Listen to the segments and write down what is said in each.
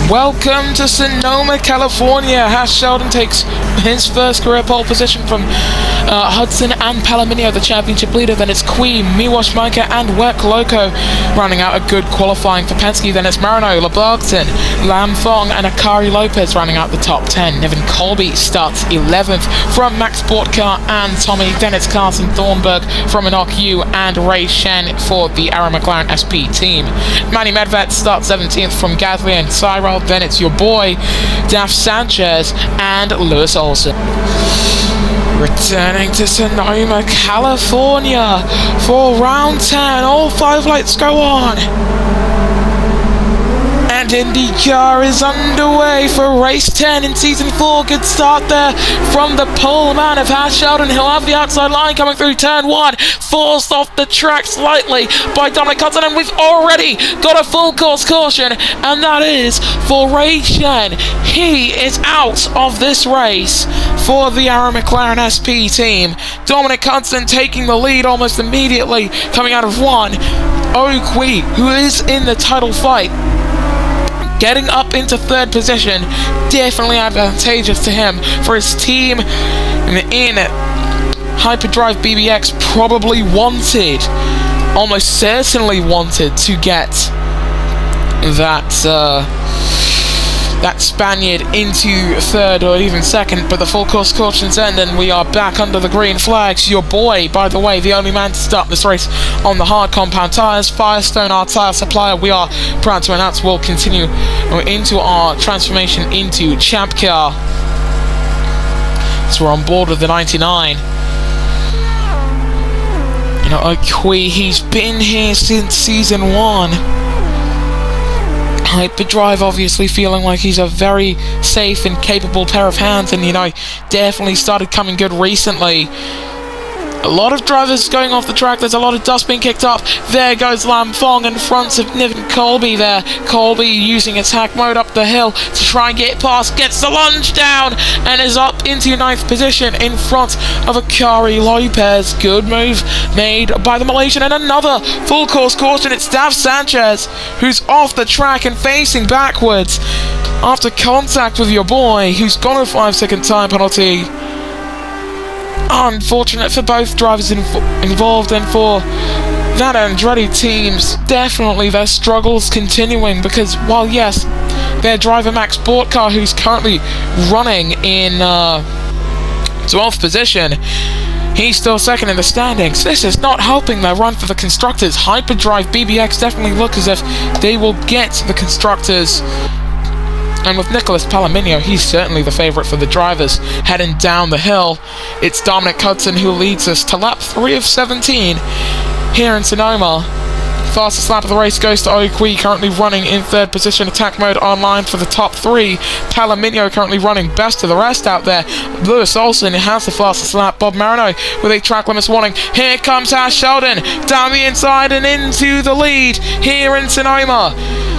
Welcome to Sonoma, California. Hash Sheldon takes his first career pole position from Hudson and Palomino, the championship leader. Then it's Queen, Miłosz Majka, and Work Loco rounding out a good qualifying for Penske. Then it's Marino, LeBarton, Lam Fong, and Akari Lopez rounding out the top 10. Nevin Colby starts 11th from Max Sportcar and Tommy. Then it's Carson Thornburg from Enoch Yu and Ray Shen for the Arrow McLaren SP team. Manny Medved starts 17th from Gasly and Cyril. Then it's your boy Daf Sanchez and Lewis Olsen. Returning to Sonoma, California for round 10. All 5 lights go on. And INDYCAR is underway for race 10 in season 4. Good start there from the pole man of Hash Sheldon. He'll have the outside line coming through turn 1. Forced off the track slightly by Dominic Hudson, and we've already got a full course caution, and that is for Ray Shen. He is out of this race for the Arrow McLaren SP team. Dominic Hudson taking the lead almost immediately coming out of 1. Oakwe, who is in the title fight, getting up into 3rd position, definitely advantageous to him. For his team in Hyperdrive BBX, probably wanted, almost certainly wanted to get that Spaniard into 3rd or even 2nd, but the full course caution's end and we are back under the green flags. Your boy, by the way, the only man to start this race on the hard compound tyres, Firestone, our tyre supplier, we are proud to announce will continue into our transformation into Champ Car. So we're on board with the 99. You know, Oakwe, he's been here since season 1. Hyperdrive obviously feeling like he's a very safe and capable pair of hands, and you know, definitely started coming good recently. A lot of drivers going off the track. There's a lot of dust being kicked up. There goes Lam Fong in front of Nevin Colby there. Colby using attack mode up the hill to try and get past. Gets the lunge down and is up into 9th position in front of Akari Lopez. Good move made by the Malaysian, and another full course caution. It's Daf Sanchez who's off the track and facing backwards after contact with your boy, who's got a 5-second time penalty. Unfortunate for both drivers involved, and for that Andretti teams, definitely their struggles continuing, because while yes, their driver Max Sportcar, who's currently running in 12th position, he's still 2nd in the standings. This is not helping their run for the constructors. Hyperdrive BBX definitely look as if they will get the constructors. And with Nicholas Palomino, he's certainly the favourite for the drivers heading down the hill. It's Dominic Hudson who leads us to lap 3 of 17 here in Sonoma. Fastest lap of the race goes to Oakwe, currently running in 3rd position. Attack mode online for the top 3. Palomino currently running best of the rest out there. Lewis Olsen has the fastest lap. Bob Marino with a track limits warning. Here comes Hash Sheldon down the inside and into the lead here in Sonoma.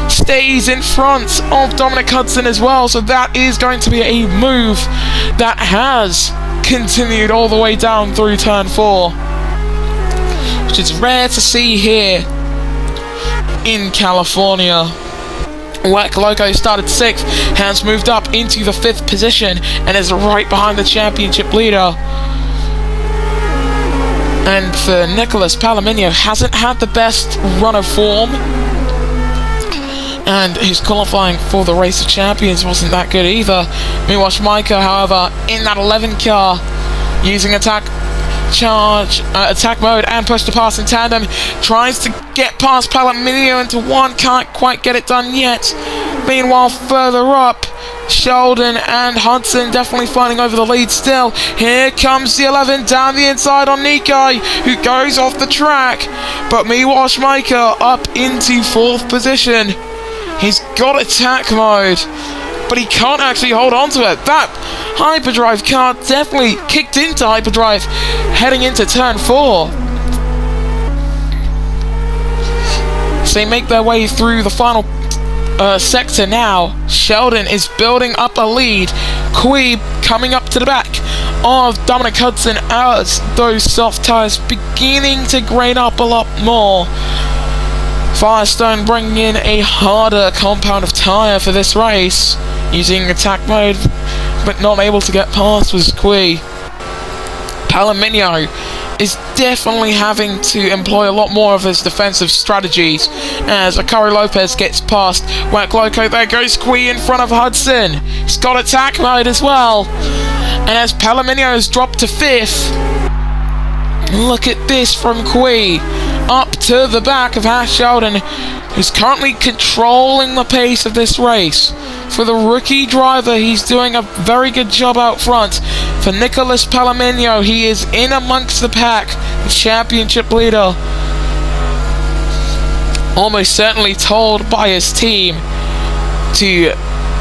Stays in front of Dominic Hudson as well, so that is going to be a move that has continued all the way down through turn 4, which is rare to see here in California. Work Loco started 6th, has moved up into the 5th position and is right behind the championship leader. And for Nicholas Palomino, hasn't had the best run of form, and his qualifying for the Race of Champions wasn't that good either. Miłosz Majka, however, in that 11 car, using attack mode and push to pass in tandem, tries to get past Palomino into 1, can't quite get it done yet. Meanwhile, further up, Sheldon and Hudson definitely fighting over the lead still. Here comes the 11 down the inside on Nikai, who goes off the track, but Miłosz Majka up into 4th position. He's got attack mode, but he can't actually hold on to it. That Hyperdrive car definitely kicked into Hyperdrive heading into turn 4. So they make their way through the final sector now. Sheldon is building up a lead. Queeb coming up to the back of Dominic Hudson as those soft tyres beginning to grain up a lot more. Firestone bringing in a harder compound of tyre for this race, using attack mode, but not able to get past was Prix. Palomino is definitely having to employ a lot more of his defensive strategies as Akari Lopez gets past Whack Loco. There goes Prix in front of Hudson. He's got attack mode as well. And as Palomino has dropped to 5th, look at this from Prix. Up to the back of Hash Sheldon, who's currently controlling the pace of this race. For the rookie driver, he's doing a very good job out front. For Nicholas Palomino, he is in amongst the pack, the championship leader. Almost certainly told by his team to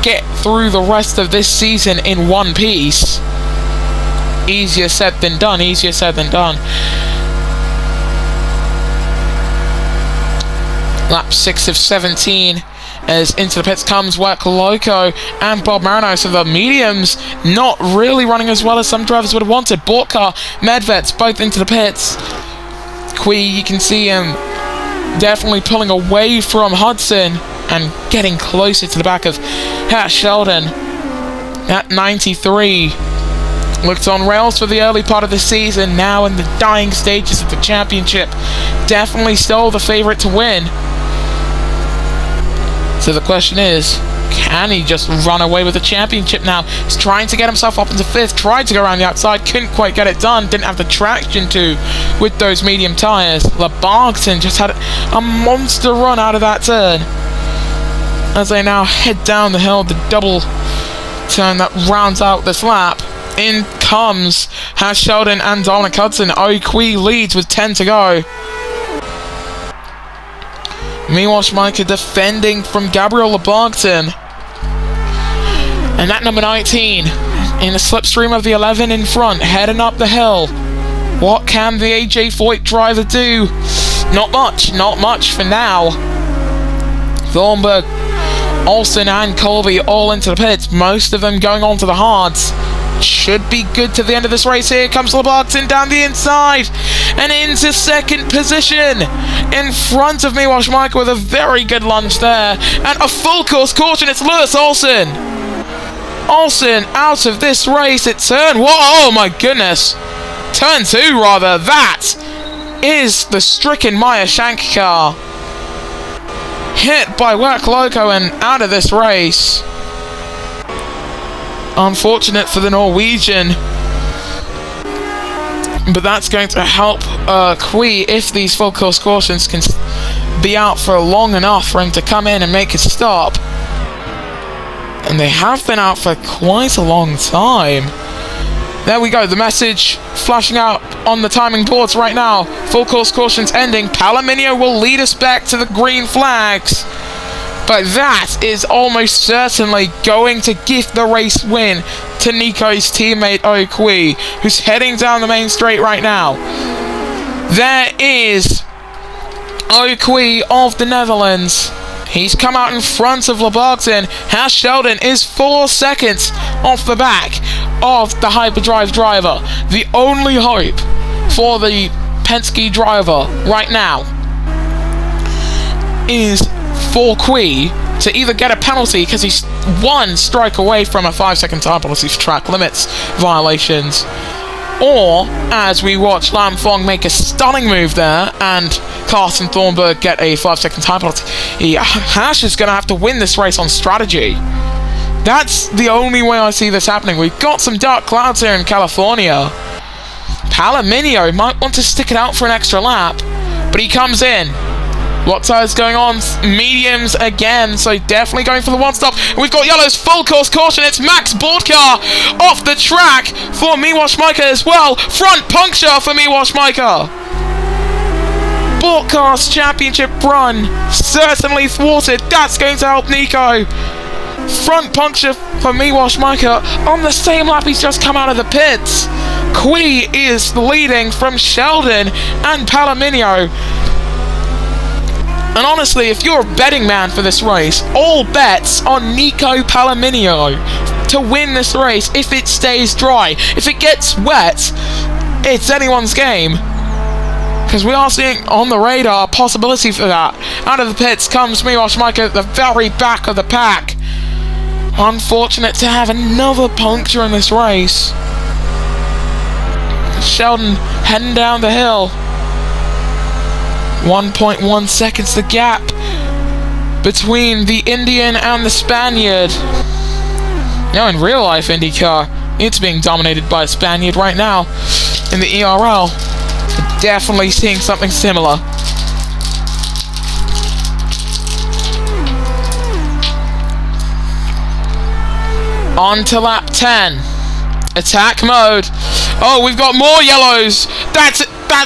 get through the rest of this season in one piece. Easier said than done, easier said than done. Lap 6 of 17, as into the pits comes Work Loco and Bob Marino. So the mediums not really running as well as some drivers would have wanted. Borkar, Medvets, both into the pits. Prix, you can see him definitely pulling away from Hudson and getting closer to the back of Hash Sheldon at 93. Looked on rails for the early part of the season, now in the dying stages of the championship. Definitely still the favourite to win. So the question is, can he just run away with the championship now? He's trying to get himself up into 5th, tried to go around the outside, couldn't quite get it done, didn't have the traction to with those medium tyres. Lebargton just had a monster run out of that turn. As they now head down the hill, the double turn that rounds out this lap. In comes Hash Sheldon and Dominic Hudson. Prix leads with 10 to go. Meanwhile, Schmeicher defending from Gabriel Lebargton. And at number 19, in the slipstream of the 11 in front, heading up the hill. What can the AJ Foyt driver do? Not much for now. Thornburg, Olsen and Colby all into the pits, most of them going on to the hards. Should be good to the end of this race. Here comes Lebargton down the inside and into 2nd position in front of Meanwhile Schmeicher with a very good lunge there, and a full course caution. It's Lewis Olsen out of this race at turn, oh my goodness, turn 2 rather. That is the stricken Maya Shank car, hit by Work Loco and out of this race. Unfortunate for the Norwegian, but that's going to help Prix if these full course cautions can be out for long enough for him to come in and make a stop. And they have been out for quite a long time. There we go, the message flashing out on the timing boards right now. Full course cautions ending. Palomino will lead us back to the green flags. But that is almost certainly going to give the race win to Nico's teammate Prix, who's heading down the main straight right now. There is Prix of the Netherlands. He's come out in front of Lebargton. Hash Sheldon is 4 seconds off the back of the hyperdrive driver. The only hope for the Penske driver right now is for Prix to either get a penalty, because he's 1 strike away from a 5-second time penalty for track limits violations, or as we watch Lam Fong make a stunning move there and Carsten Thornburg get a 5-second time penalty. Hash is going to have to win this race on strategy. That's the only way I see this happening. We've got some dark clouds here in California. Palomino might want to stick it out for an extra lap, but he comes in. What side's going on? Mediums again, so definitely going for the 1-stop. We've got yellows, full course caution. It's Max Borkar off the track for Meanwhile Schmeicher as well. Front puncture for Meanwhile Schmeicher. Borkar's championship run certainly thwarted. That's going to help Nico. Front puncture for Meanwhile Schmeicher on the same lap he's just come out of the pits. Prix is leading from Sheldon and Palomino. And honestly, if you're a betting man for this race, all bets on Nico Palomino to win this race if it stays dry. If it gets wet, it's anyone's game. because we are seeing on the radar a possibility for that. Out of the pits comes Miłosz Mike at the very back of the pack. Unfortunate to have another puncture in this race. Sheldon heading down the hill. 1.1 seconds the gap between the Indian and the Spaniard. Now in real life IndyCar, it's being dominated by a Spaniard right now in the ERL. Definitely seeing something similar. On to lap 10. Attack mode. Oh, we've got more yellows. That's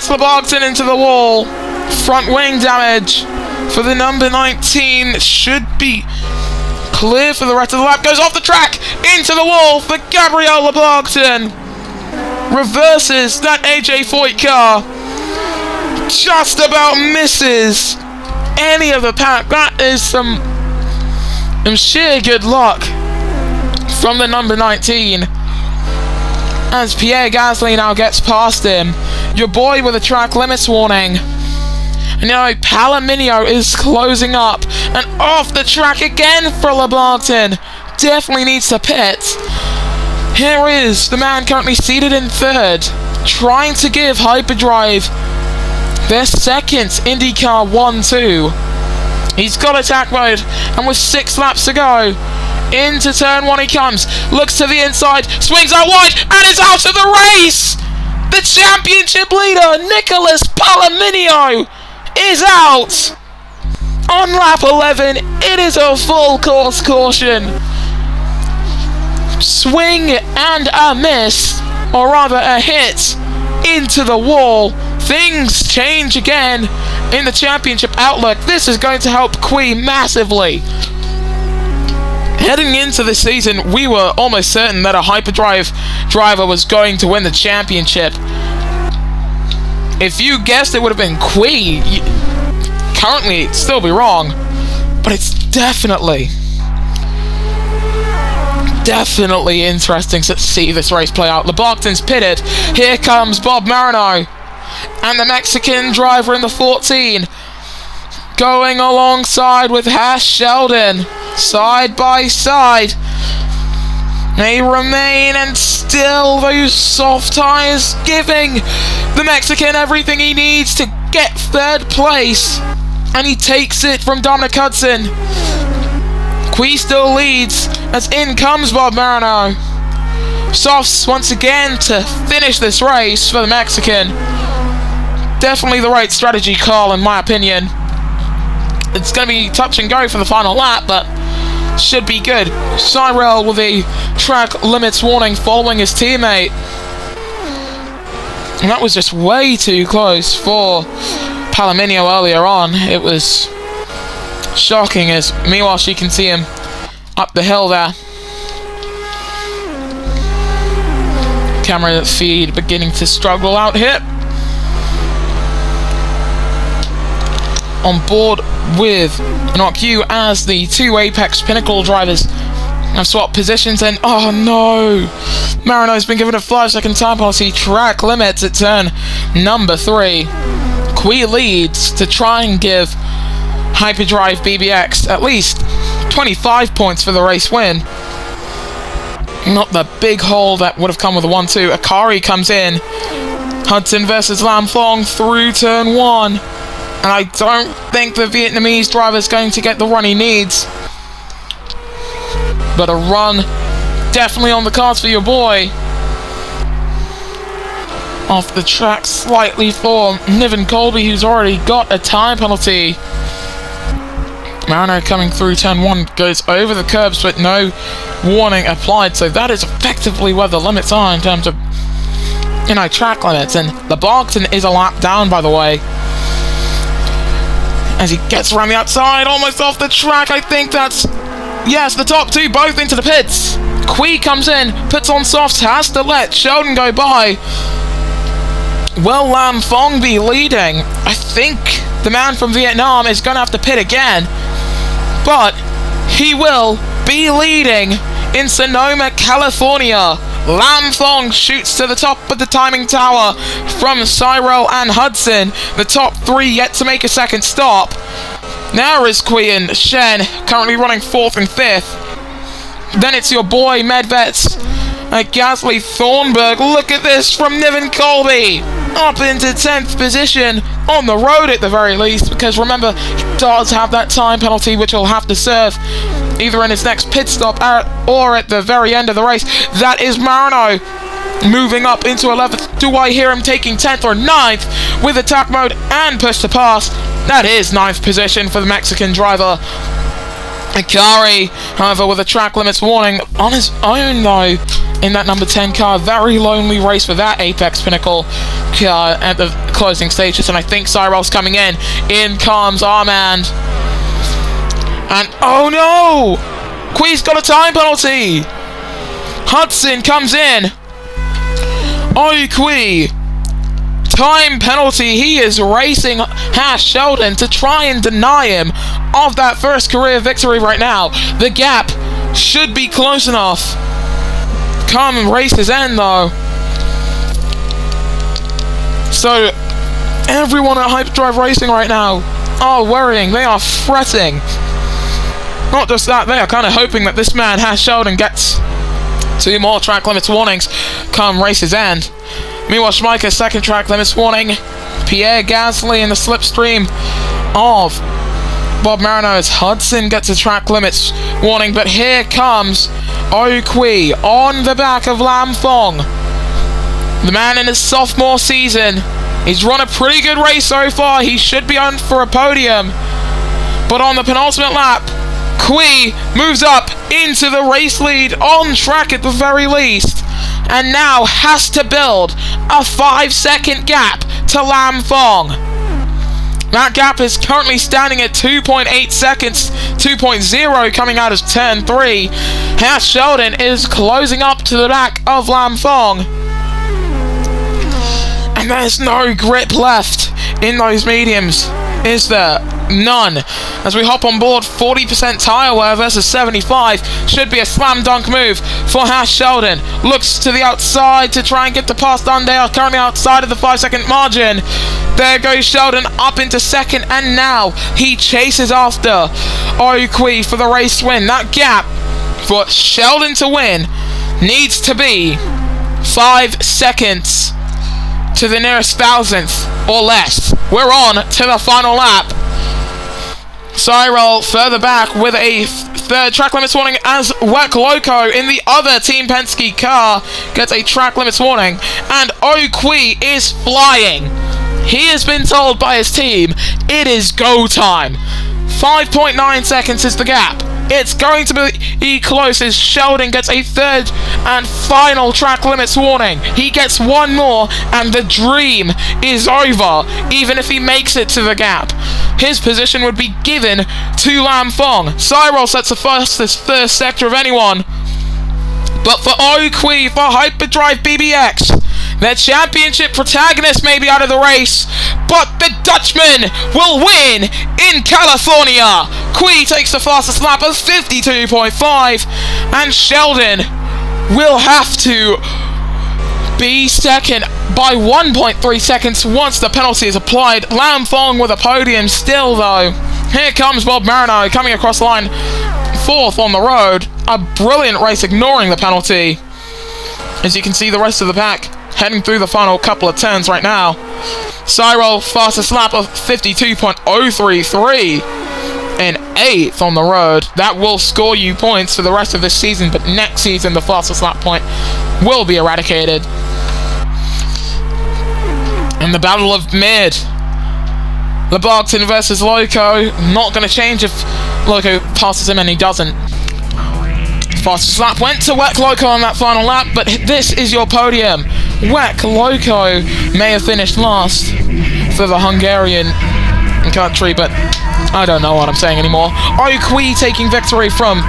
Lebarton into the wall. Front wing damage for the number 19. Should be clear for the rest of the lap. Goes off the track into the wall for Gabriel Lebarton. Reverses that AJ Foyt car. Just about misses any of the pack. That is some sheer good luck from the number 19. As Pierre Gasly now gets past him. Your boy with a track limits warning. And now Palomino is closing up. And off the track again for Lebarton. Definitely needs to pit. Here is the man currently seated in third, trying to give Hyperdrive their second IndyCar 1-2. He's got attack mode, and with 6 laps to go, into turn 1 he comes, looks to the inside, swings out wide, and is out of the race! The championship leader, Nicholas Palomino, is out! On lap 11, it is a full course caution. Swing and a miss, or rather a hit, into the wall. Things change again in the championship outlook. This is going to help Prix massively. Heading into the season, we were almost certain that a Hyperdrive driver was going to win the championship. If you guessed it would have been Prix, currently it'd still be wrong, but it's definitely interesting to see this race play out. Lebarton's pitted. Here comes Bob Marino and the Mexican driver in the 14 going alongside with Hash Sheldon, side by side. They remain, and still those soft tyres giving the Mexican everything he needs to get third place, and he takes it from Dominic Hudson. Prix still leads as in comes Bob Marino. Softs once again to finish this race for the Mexican. Definitely the right strategy call in my opinion. It's going to be touch and go for the final lap, but should be good. Cyril with a track limits warning following his teammate. And that was just way too close for Palomino earlier on. It was shocking as Miłosz, you can see him up the hill there. Camera feed beginning to struggle out here. On board with NOQ as the 2 Apex Pinnacle drivers have swapped positions, and oh no! Marino's been given a 5-second time penalty. Track limits at turn number 3. Prix leads to try and give Hyperdrive BBX at least 25 points for the race win. Not the big hole that would have come with a 1-2. Akari comes in. Hudson versus Lam Phong through turn 1. And I don't think the Vietnamese driver is going to get the run he needs. But a run definitely on the cards for your boy. Off the track slightly for Niven Colby, who's already got a time penalty. Marino coming through turn 1 goes over the curbs, but no warning applied. So that is effectively where the limits are in terms of, track limits. And Lebarton is a lap down, by the way. As he gets around the outside, almost off the track. I think that's, yes, the top 2 both into the pits. Prix comes in, puts on softs, has to let Sheldon go by. Will Lam Phong be leading? I think the man from Vietnam is going to have to pit again. But he will be leading in Sonoma, California Lam Thong shoots to the top of the timing tower from Cyril and Hudson. The top three yet to make a second stop. There is Queen Shen, currently running 4th and 5th. Then it's your boy Medvets, Gasly Thornburg. Look at this from Niven Colby, up into 10th position, on the road at the very least, because remember, he does have that time penalty which he'll have to serve either in his next pit stop or at the very end of the race. That is Marino moving up into 11th. Do I hear him taking 10th or 9th with attack mode and push to pass? That is 9th position for the Mexican driver. Ikari, however, with a track limits warning on his own though in that number 10 car. Very lonely race for that Apex Pinnacle car at the closing stages, and I think Cyril's coming in. In comes Armand. And oh no! Qui's got a time penalty! Hudson comes in. Oh, Qui! Time penalty. He is racing Sheldon to try and deny him of that first career victory right now. The gap should be close enough. Come race's end though. So everyone at Hyperdrive Racing right now are worrying. They are fretting. Not just that, they are kind of hoping that this man Sheldon gets 2 more track limits warnings come race's end. Meanwhile, Schmeicher's second track limits warning. Pierre Gasly in the slipstream of Bob Marino's Hudson gets a track limits warning, but here comes Oqui on the back of Lam Thong. The man in his sophomore season. He's run a pretty good race so far. He should be on for a podium. But on the penultimate lap, Qui moves up into the race lead on track at the very least, and now has to build a 5-second gap to Lam Thong. That gap is currently standing at 2.8 seconds, 2.0 coming out as turn 3. Sheldon is closing up to the back of Lam Thong. And there's no grip left in those mediums, is there? None. As we hop on board, 40% tyre wear versus 75 should be a slam dunk move for Sheldon. Looks to the outside to try and get the pass done. They are currently outside of the 5-second margin. There goes Sheldon up into second, and now he chases after Oqui for the race win. That gap for Sheldon to win needs to be 5 seconds to the nearest 1,000th or less. We're on to the final lap. Cyril further back with a third track limits warning as Wek Loco in the other Team Penske car gets a track limits warning, and Oqui is flying. He has been told by his team it is go time. 5.9 seconds is the gap. It's going to be close as Sheldon gets a third and final track limits warning. He gets one more and the dream is over, even if he makes it to the gap. His position would be given to Lam Thong. Cyril sets the fastest first sector of anyone. But for Oqui, for Hyperdrive BBX, their championship protagonist may be out of the race, but the Dutchman will win in California. Qui takes the fastest lap of 52.5, and Sheldon will have to be second by 1.3 seconds once the penalty is applied. Lam Thong with a podium still though. Here comes Bob Marino coming across the line, 4th on the road. A brilliant race ignoring the penalty. As you can see, the rest of the pack heading through the final couple of turns right now. Cyril, fastest lap of 52.033 and 8th on the road. That will score you points for the rest of this season, but next season the fastest lap point will be eradicated. And the battle of mid. Lebarton versus Loco. Not going to change if Loco passes him and he doesn't. Fastest lap went to Wek Loco on that final lap, but this is your podium. Wek Loco may have finished last for the Hungarian country, but I don't know what I'm saying anymore. Oqui taking victory from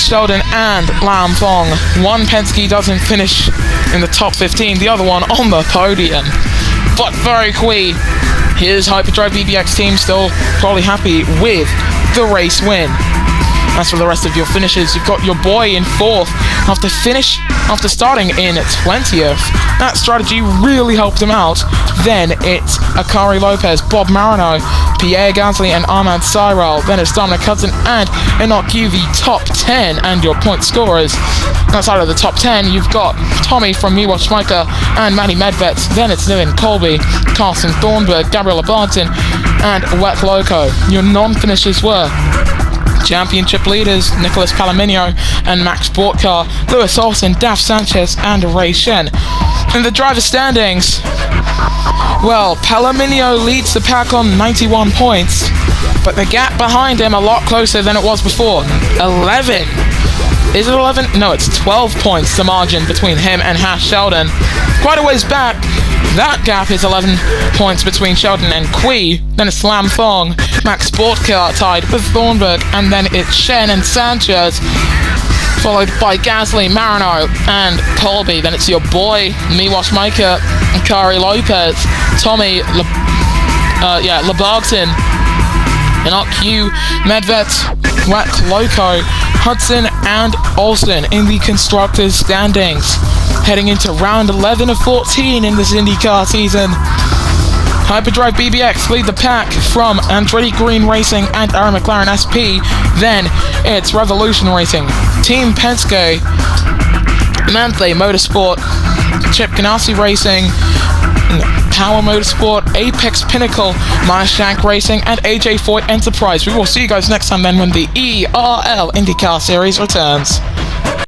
Sheldon and Lam Thong. One Penske doesn't finish in the top 15, the other one on the podium. But for Oqui, his Hyperdrive BBX team still probably happy with the race win. As for the rest of your finishes, you've got your boy in 4th after starting in 20th. That strategy really helped him out. Then it's Akari Lopez, Bob Marino, Pierre Gasly, and Ahmad Cyril. Then it's Dominic Hudson and Enoch Yu, the top 10 and your point scorers. Outside of the top 10, you've got Tommy from Miłosz Schmeichel and Matty Medved. Then it's Dylan Colby, Carson Thornburg, Gabriela Barton, and Wet Loco. Your non-finishers were championship leaders Nicholas Palomino and Max Bortkar, Lewis Olsen, Daf Sanchez, and Ray Shen. In the driver standings, well, Palomino leads the pack on 91 points, but the gap behind him a lot closer than it was before. 11. Is it 11? No, it's 12 points, the margin between him and Hash Sheldon. Quite a ways back. That gap is 11 points between Sheldon and Kui. Then it's Lam Thong, Max Bortkar tied with Thornburg, and then it's Shen and Sanchez, followed by Gasly, Marino, and Colby. Then it's your boy, Miłosz Schmeichel, Akari Lopez, Tommy, Lebarton, Enoch Yu, Medved, Wet Loco, Hudson, and Olsen in the constructors' standings. Heading into round 11 of 14 in this IndyCar season. Hyperdrive BBX lead the pack from Andretti Green Racing and Aaron McLaren SP. Then it's Revolution Racing, Team Penske, Manthey Motorsport, Chip Ganassi Racing, Power Motorsport, Apex Pinnacle, Shank Racing, and AJ Foyt Enterprise. We will see you guys next time then when the ERL IndyCar Series returns.